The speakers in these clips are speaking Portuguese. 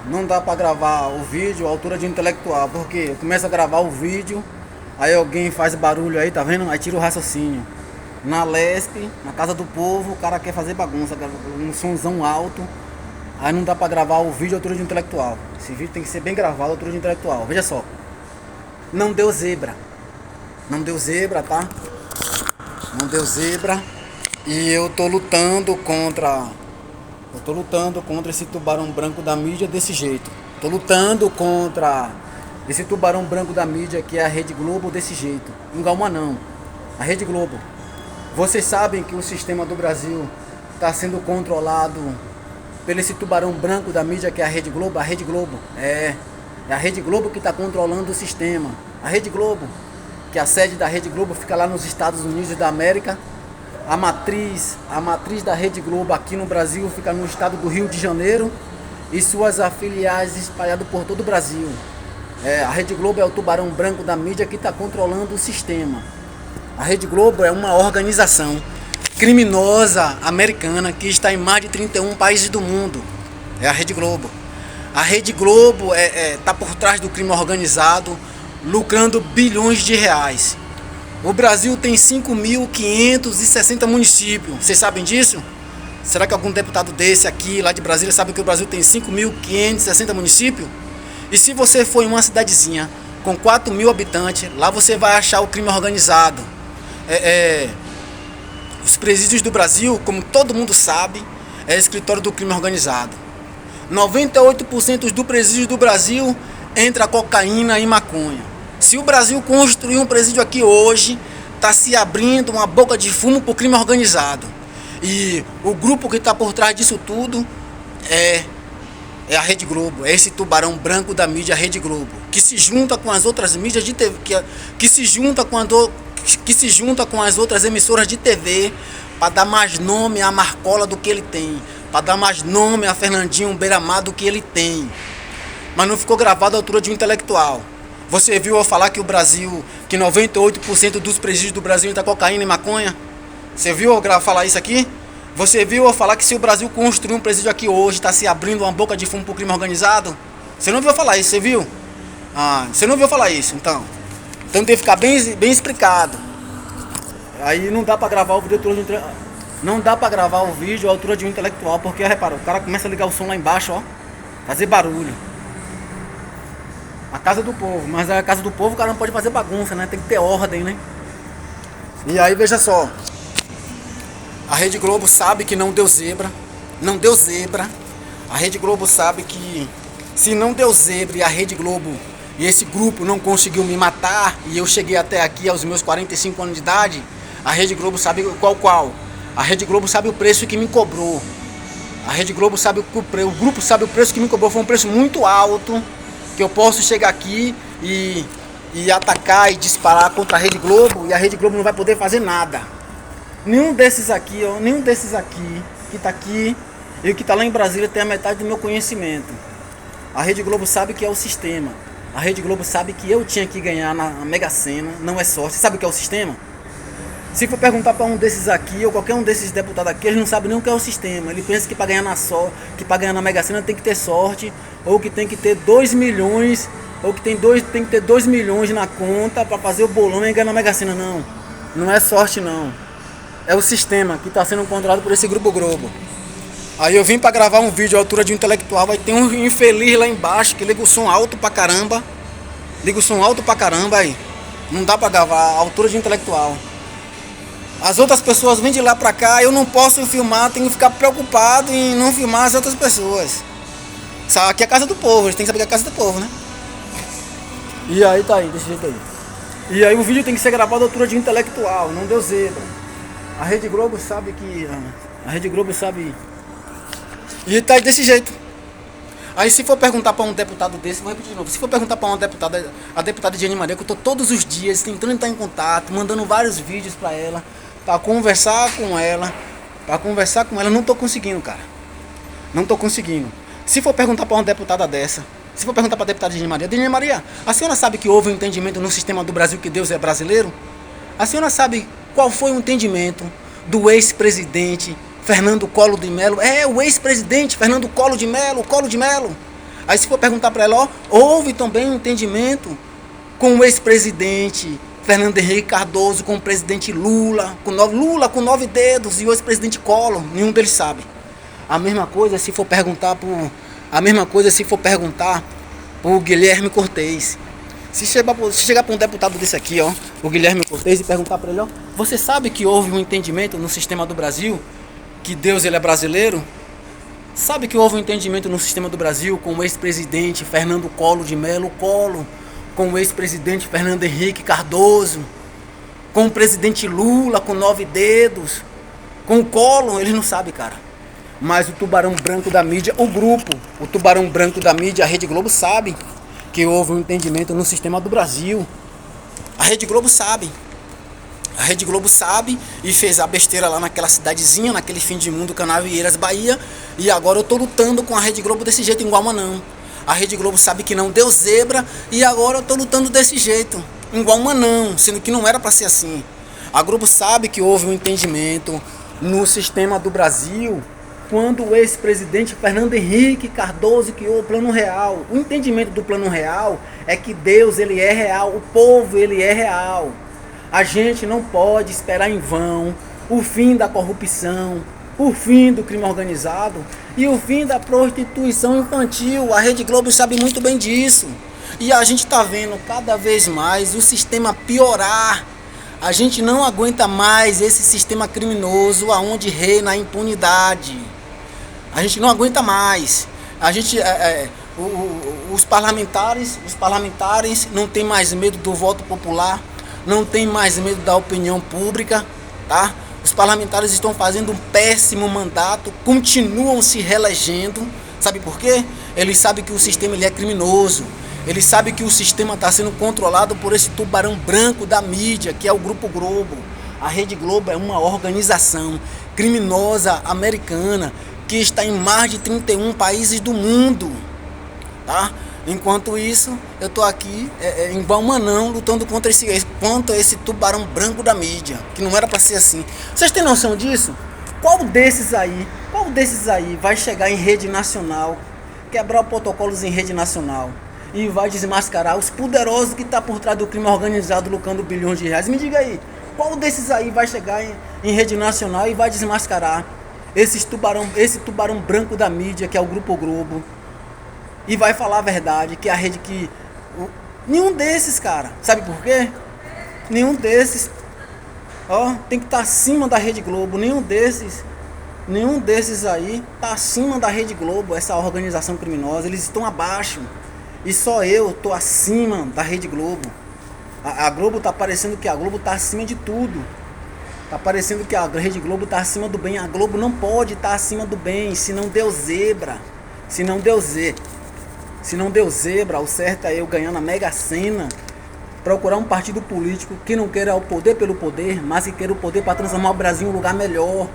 Não dá para gravar o vídeo à altura de um intelectual, porque começa a gravar o vídeo, aí alguém faz barulho aí, tá vendo? Aí tira o raciocínio. Na Lesp, na casa do povo, o cara quer fazer bagunça, um somzão alto, aí não dá para gravar o vídeo à altura de um intelectual. Esse vídeo tem que ser bem gravado à altura de um intelectual. Veja só, não deu zebra, não deu zebra, tá? Não deu zebra e eu tô lutando contra esse tubarão branco da mídia desse jeito. Tô lutando contra esse tubarão branco da mídia que é a Rede Globo desse jeito. Engalma não. A Rede Globo. Vocês sabem que o sistema do Brasil está sendo controlado pelo esse tubarão branco da mídia que é a Rede Globo. A Rede Globo é a Rede Globo que está controlando o sistema. A Rede Globo, que a sede da Rede Globo fica lá nos Estados Unidos da América. A matriz da Rede Globo aqui no Brasil fica no estado do Rio de Janeiro e suas afiliadas espalhadas por todo o Brasil. A Rede Globo é o tubarão branco da mídia que está controlando o sistema. A Rede Globo é uma organização criminosa americana que está em mais de 31 países do mundo. É a Rede Globo. A Rede Globo está por trás do crime organizado, lucrando bilhões de reais. O Brasil tem 5.560 municípios. Vocês sabem disso? Será que algum deputado desse aqui, lá de Brasília, sabe que o Brasil tem 5.560 municípios? E se você for em uma cidadezinha com 4.000 habitantes, lá você vai achar o crime organizado. Os presídios do Brasil, como todo mundo sabe, é escritório do crime organizado. 98% do presídio do Brasil entra cocaína e maconha. Se o Brasil construir um presídio aqui hoje, está se abrindo uma boca de fumo para o crime organizado. E o grupo que está por trás disso tudo é a Rede Globo, é esse tubarão branco da mídia Rede Globo, que se junta com as outras mídias de TV, que se junta com as outras emissoras de TV para dar mais nome a Marcola do que ele tem, para dar mais nome a Fernandinho Beiramar do que ele tem. Mas não ficou gravado à altura de um intelectual. Você viu eu falar que o Brasil, que 98% dos presídios do Brasil entra cocaína e maconha? Você viu eu falar isso aqui? Você viu eu falar que se o Brasil construir um presídio aqui hoje, está se abrindo uma boca de fumo para o crime organizado? Você não viu eu falar isso, você viu? Você não viu eu falar isso, então. Então tem que ficar bem explicado. Aí não dá para gravar o vídeo à altura de não dá para gravar o vídeo à altura de um intelectual, porque repara, o cara começa a ligar o som lá embaixo, ó, fazer barulho. A casa do povo, mas a casa do povo o cara não pode fazer bagunça, né? Tem que ter ordem, né? E aí veja só, a Rede Globo sabe que não deu zebra, não deu zebra. A Rede Globo sabe que se não deu zebra e a Rede Globo e esse grupo não conseguiu me matar e eu cheguei até aqui aos meus 45 anos de idade, a Rede Globo sabe qual. A Rede Globo sabe o preço que me cobrou. A Rede Globo sabe o grupo sabe o preço que me cobrou, foi um preço muito alto. Que eu posso chegar aqui e atacar e disparar contra a Rede Globo e a Rede Globo não vai poder fazer nada. Nenhum desses aqui que tá aqui e o que tá lá em Brasília tem a metade do meu conhecimento. A Rede Globo sabe que é o sistema. A Rede Globo sabe que eu tinha que ganhar na Mega Sena, não é sorte. Você sabe o que é o sistema? Se for perguntar para um desses aqui ou qualquer um desses deputados aqui, eles não sabem nem o que é o sistema. Ele pensa que para ganhar na Mega Sena tem que ter sorte, ou que tem que ter 2 milhões, ou que tem que ter 2 milhões na conta para fazer o bolão e ganhar na Mega Sena. Não, não é sorte não. É o sistema que está sendo controlado por esse grupo Globo. Aí eu vim para gravar um vídeo à altura de um intelectual, vai ter um infeliz lá embaixo que liga o som alto pra caramba. Liga o som alto pra caramba aí. Não dá para gravar à altura de um intelectual. As outras pessoas vêm de lá pra cá, eu não posso filmar, tenho que ficar preocupado em não filmar as outras pessoas. Aqui é a casa do povo, a gente tem que saber que é a casa do povo, né? E aí tá aí, desse jeito aí. E aí o vídeo tem que ser gravado à altura de um intelectual, não deu zebra. A Rede Globo sabe que... A Rede Globo sabe... E tá aí desse jeito. Aí se for perguntar pra um deputado desse, vou repetir de novo. Se for perguntar pra uma deputada, a deputada Diane Maria, que eu tô todos os dias tentando entrar em contato, mandando vários vídeos pra ela, pra conversar com ela, não tô conseguindo, cara. Não tô conseguindo. Se for perguntar pra uma deputada dessa, se for perguntar pra deputada Diane Maria, a senhora sabe que houve um entendimento no sistema do Brasil que Deus é brasileiro? A senhora sabe qual foi o entendimento do ex-presidente Fernando Collor de Mello. É, o ex-presidente Fernando Collor de Mello, Collor de Mello. Aí se for perguntar para ela, ó, houve também um entendimento com o ex-presidente Fernando Henrique Cardoso, com o presidente Lula com 9 dedos, e o ex-presidente Collor, nenhum deles sabe. A mesma coisa se for perguntar pro Guilherme Cortez. Se chegar para um deputado desse aqui, ó, o Guilherme Cortez, e perguntar para ele, ó, você sabe que houve um entendimento no sistema do Brasil, que Deus ele é brasileiro? Sabe que houve um entendimento no sistema do Brasil com o ex-presidente Fernando Collor de Mello, Collor, com o ex-presidente Fernando Henrique Cardoso, com o presidente Lula com 9 dedos, com o Collor? Ele não sabe, cara. Mas o tubarão branco da mídia, o tubarão branco da mídia, a Rede Globo sabe que houve um entendimento no sistema do Brasil. A Rede Globo sabe. A Rede Globo sabe e fez a besteira lá naquela cidadezinha, naquele fim de mundo, Canavieiras, Bahia. E agora eu tô lutando com a Rede Globo desse jeito, igual uma não. A Rede Globo sabe que não deu zebra e agora eu tô lutando desse jeito, igual uma não, sendo que não era para ser assim. A Globo sabe que houve um entendimento no sistema do Brasil quando o ex-presidente Fernando Henrique Cardoso criou o Plano Real. O entendimento do Plano Real é que Deus ele é real, o povo ele é real. A gente não pode esperar em vão o fim da corrupção, o fim do crime organizado e o fim da prostituição infantil. A Rede Globo sabe muito bem disso. E a gente está vendo cada vez mais o sistema piorar. A gente não aguenta mais esse sistema criminoso aonde reina a impunidade. A gente não aguenta mais. Os parlamentares não têm mais medo do voto popular, não tem mais medo da opinião pública, tá? Os parlamentares estão fazendo um péssimo mandato, continuam se reelegendo. Sabe por quê? Eles sabem que o sistema ele é criminoso. Eles sabem que o sistema está sendo controlado por esse tubarão branco da mídia, que é o Grupo Globo. A Rede Globo é uma organização criminosa americana que está em mais de 31 países do mundo, tá? Enquanto isso, eu tô aqui igual um anão lutando contra esse tubarão branco da mídia, que não era para ser assim. Vocês têm noção disso? Qual desses aí vai chegar em rede nacional, quebrar protocolos em rede nacional e vai desmascarar os poderosos que tá por trás do crime organizado lucrando bilhões de reais? Me diga aí, qual desses aí vai chegar em rede nacional e vai desmascarar esse tubarão branco da mídia, que é o Grupo Globo, e vai falar a verdade, que a rede nenhum desses, cara. Sabe por quê? Nenhum desses, ó, tem que estar acima da Rede Globo. Nenhum desses aí tá acima da Rede Globo, essa organização criminosa. Eles estão abaixo. E só eu tô acima da Rede Globo. A Globo tá parecendo que a Globo tá acima de tudo. Tá parecendo que a Rede Globo tá acima do bem. A Globo não pode estar acima do bem, se não deu zebra. Se não deu zebra, o certo é eu ganhar na Mega Sena, procurar um partido político que não queira o poder pelo poder, mas que queira o poder para transformar o Brasil em um lugar melhor.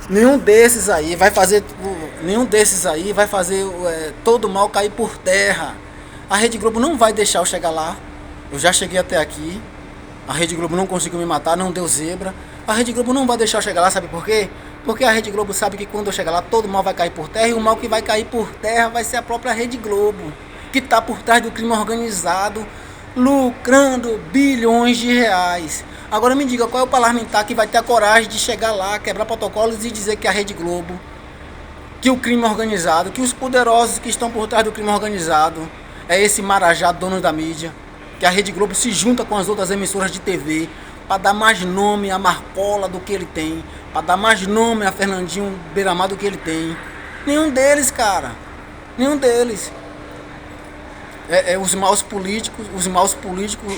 Nenhum desses aí vai fazer todo o mal cair por terra. A Rede Globo não vai deixar eu chegar lá. Eu já cheguei até aqui. A Rede Globo não conseguiu me matar, não deu zebra. A Rede Globo não vai deixar eu chegar lá, sabe por quê? Porque a Rede Globo sabe que quando eu chegar lá, todo mal vai cair por terra. E o mal que vai cair por terra vai ser a própria Rede Globo, que está por trás do crime organizado, lucrando bilhões de reais. Agora me diga, qual é o parlamentar que vai ter a coragem de chegar lá, quebrar protocolos e dizer que a Rede Globo, que o crime organizado, que os poderosos que estão por trás do crime organizado é esse marajá dono da mídia, que a Rede Globo se junta com as outras emissoras de TV para dar mais nome a Marcola do que ele tem, para dar mais nome a Fernandinho Beiramar do que ele tem. Nenhum deles, cara. Nenhum deles. Os maus políticos,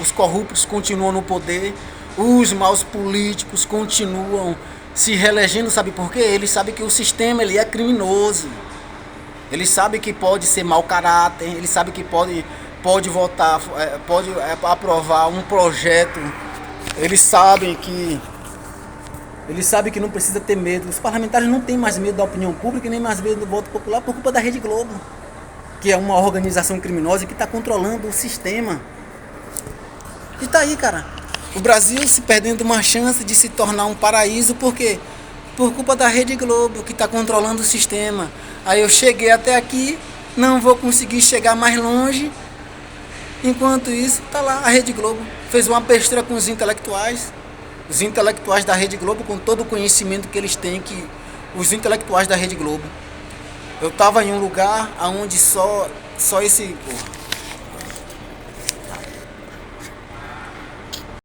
os corruptos continuam no poder. Os maus políticos continuam se reelegendo, sabe por quê? Eles sabem que o sistema ele é criminoso. Eles sabem que pode ser mau caráter, eles sabem que pode votar, pode aprovar um projeto. Eles sabem que não precisa ter medo. Os parlamentares não têm mais medo da opinião pública e nem mais medo do voto popular por culpa da Rede Globo, que é uma organização criminosa que está controlando o sistema. E tá aí, cara, o Brasil se perdendo uma chance de se tornar um paraíso. Por quê? por culpa da Rede Globo, que está controlando o sistema. Aí eu cheguei até aqui, não vou conseguir chegar mais longe. Enquanto isso, tá lá a Rede Globo. Fez uma besteira com os intelectuais. Os intelectuais da Rede Globo, com todo o conhecimento que eles têm, que os intelectuais da Rede Globo. Eu tava em um lugar onde só esse... Porra.